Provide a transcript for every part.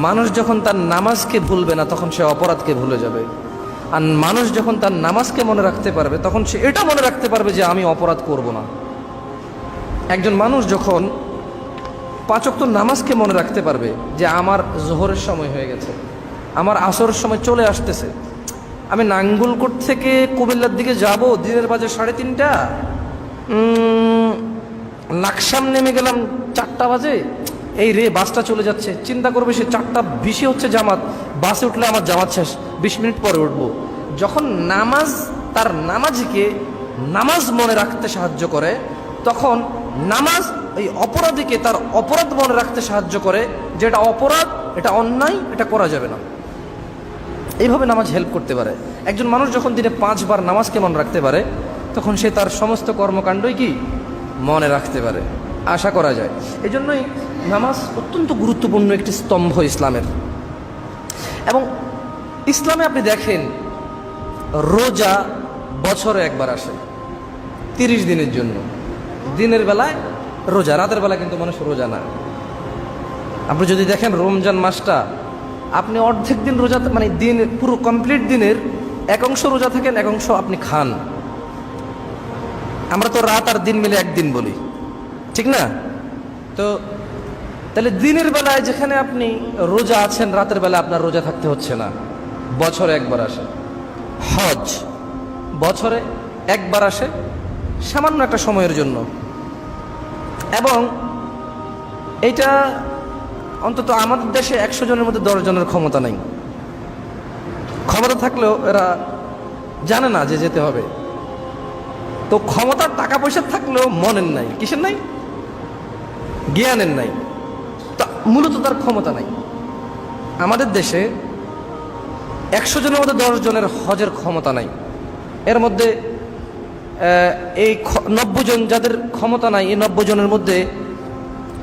মানুষ যখন তার নামাজকে ভুলবে না তখন সে অপরাধকে ভুলে যাবে। আর মানুষ যখন তার নামাজকে মনে রাখতে পারবে তখন সে এটা মনে রাখতে পারবে যে আমি অপরাধ করব না। একজন মানুষ যখন 5 ওয়াক্ত নামাজকে মনে রাখতে পারবে যে আমার জোহরের সময় হয়ে গেছে, আমার আসরের সময় চলে আসতেছে, আমি নাঙ্গুলকোট থেকে কুমিল্লার দিকে যাব, দিনের বাজে 3:30, লাকসাম নেমে গেলাম 4টা বাজে, এই রে বাসটা চলে যাচ্ছে, চিন্তা করবে সে 4:20 হচ্ছে জামাত, বাসে উঠলে আমার জামাত শেষ, 20 মিনিট পরে উঠবো। যখন নামাজ তার নামাজিকে নামাজ মনে রাখতে সাহায্য করে, তখন নামাজ এই অপরাধীকে তার অপরাধ মনে রাখতে সাহায্য করে, যেটা অপরাধ, এটা অন্যায়, এটা করা যাবে না। এইভাবে নামাজ হেল্প করতে পারে। একজন মানুষ যখন দিনে 5 বার নামাজকে মনে রাখতে পারে তখন সে তার সমস্ত কর্মকাণ্ডই কি মনে রাখতে পারে, আশা করা যায়। এই জন্যই নামাজ অত্যন্ত গুরুত্বপূর্ণ একটি স্তম্ভ ইসলামের। এবং ইসলামে আপনি দেখেন রোজা বছরে একবার আসে 30 দিনের জন্য। দিনের বেলায় রোজা, রাতের বেলা কিন্তু মানুষ রোজা না। আপনি যদি দেখেন রমজান মাসটা, আপনি অর্ধেক দিন রোজা, মানে দিন পুরো কমপ্লিট দিনের এক অংশ রোজা থাকেন, এক অংশ আপনি খান। আমরা তো রাত আর দিন মিলে একদিন বলি, ঠিক না? তো তাহলে দিনের বেলায় যেখানে আপনি রোজা আছেন, রাতের বেলা আপনার রোজা থাকতে হচ্ছে না। বছরে একবার আসে হজ, বছরে একবার আসে সামান্য একটা সময়ের জন্য। এবং এটা অন্তত আমাদের দেশে 100 জনের মধ্যে 10 জনের ক্ষমতা নেই। ক্ষমতা থাকলেও এরা জানে না যে যেতে হবে। তো ক্ষমতার টাকা পয়সা থাকলেও মনের নাই, কিসের নাই? জ্ঞানের নাই। তা মূলত তার ক্ষমতা নাই। আমাদের দেশে 100 জনের মধ্যে 10 জনের হজের ক্ষমতা নাই। এর মধ্যে এই 90 জন যাদের ক্ষমতা নাই, এই 90 জনের মধ্যে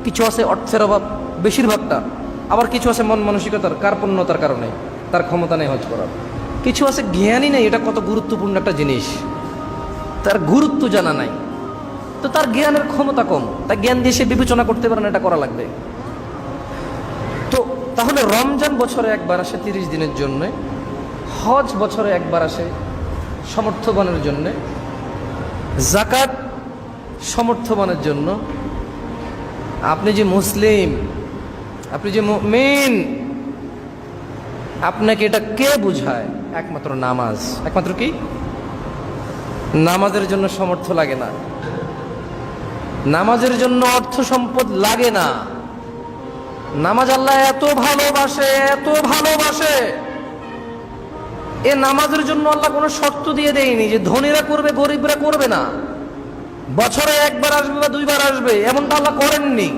কিছু আছে অর্থের অভাব, বেশিরভাগটা, আবার কিছু আছে মন মানসিকতার কার্পণ্যতার কারণে তার ক্ষমতা নেই হজ করার। কিছু আছে জ্ঞানই নেই, এটা কত গুরুত্বপূর্ণ একটা জিনিস, তার গুরুত্ব জানা নাই। তো তার জ্ঞানের ক্ষমতা কম, তার জ্ঞান দিয়ে সে বিবেচনা করতে পারে না এটা করা লাগবে। তো তাহলে রমজান বছরে একবার আসে 30 দিনের জন্য, হজ বছরে একবার আসে সমর্থবানের জন্য, যাকাত সমর্থবানের জন্য। আপনি যে মুসলিম, আপনি যে মুমিন, আপনাকে এটা কে বুঝায়? একমাত্র নামাজ। একমাত্র কি? নামাজের জন্য সামর্থ্য লাগে না, নামাজের জন্য অর্থ সম্পদ লাগে না। নামাজ আল্লাহ এত ভালোবাসে, এত ভালোবাসে, এ নামাজের জন্য আল্লাহ কোনো শর্ত দিয়ে দেয়নি যে ধনীরা করবে গরিবরা করবে না, বছরে একবার আসবে বা 2 বার আসবে, এমনটা আল্লাহ করেননি।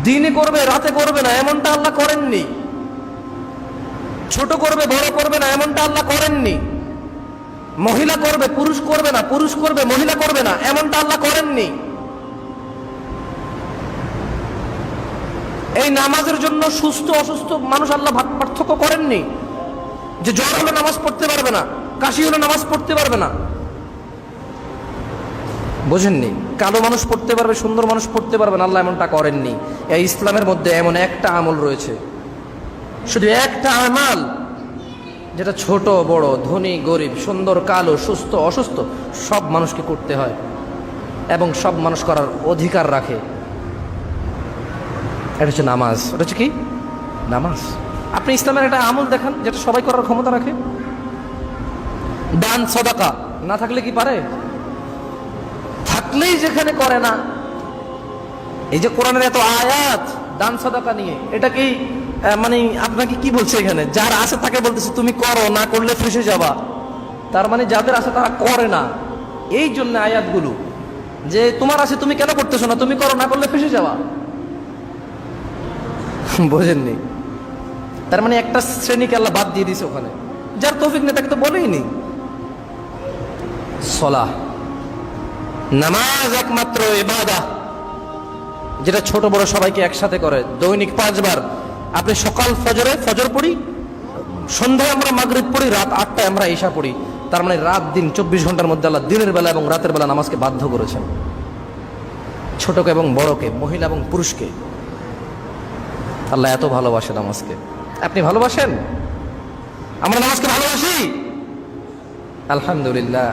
দিনে করবে রাতে করবে না, এমনটা আল্লাহ করেননি। ছোট করবে বড় করবে না, এমনটা আল্লাহ করেননি। মহিলা করবে পুরুষ করবে না, পুরুষ করবে মহিলা করবে না, এমনটা আল্লাহ করেননি। এই নামাজের জন্য সুস্থ অসুস্থ মানুষ আল্লাহ পার্থক্য করেননি, যে জ্বর হলে নামাজ পড়তে পারবে না, কাশি হলে নামাজ পড়তে পারবে না। বোঝেননি? কালো মানুষ পড়তে পারবে, সুন্দর মানুষ পড়তে পারবে না, আল্লাহ এমনটা করেননি। এই ইসলামের মধ্যে এমন একটা আমল রয়েছে, শুধু একটা আমাল, যেটা ছোট বড়, ধনী গরিব, সুন্দর কালো, সুস্থ অসুস্থ সব মানুষকে করতে হয় এবং সব মানুষ করার অধিকার রাখে। এটা হচ্ছে নামাজ। এটা হচ্ছে কি? নামাজ। আপনি ইসলামের একটা আমল দেখান যেটা সবাই করার ক্ষমতা রাখে। দান সদাকা না থাকলে কি পারে? থাকলেই যেখানে করে না। এই যে কোরআনের এত আয়াত দান সদাকা নিয়ে, এটা কি মানে আপনাকে কি বলছে এখানে? যার আছে তাকে বলতেছে তুমি করো, না করলে ফেঁসে যাবা। তার মানে যাদের আছে তারা করে না। এই জন্য আয়াতগুলো যে তোমার আছে তুমি কেন করতেছো না, তুমি করো, না করলে ফেঁসে যাওয়া। বোঝেননি? তার মানে একটা শ্রেণীকে আল্লাহ বাদ দিয়ে দিয়েছে ওখানে, যার তৌফিক নেই তাকে তো বলেইনি। সলাহ, নামাজ একমাত্র ইবাদত যেটা ছোট বড় সবাইকে একসাথে করে। দৈনিক 5 বার। আপনি সকাল ফজরে ফজর পড়ি, সন্ধ্যায় আমরা মাগরিব পড়ি, রাত 8টায় আমরা ইশা পড়ি। তার মানে রাত দিন 24 ঘন্টার মধ্যে আল্লাহ দিনের বেলা এবং রাতের বেলা নামাজকে বাধ্য করেছেন, ছোটকে এবং বড়কে, মহিলা এবং পুরুষকে। আল্লাহ এত ভালোবাসে নামাজকে। আপনি ভালোবাসেন? আমরা নামাজকে ভালোবাসি, আলহামদুলিল্লাহ।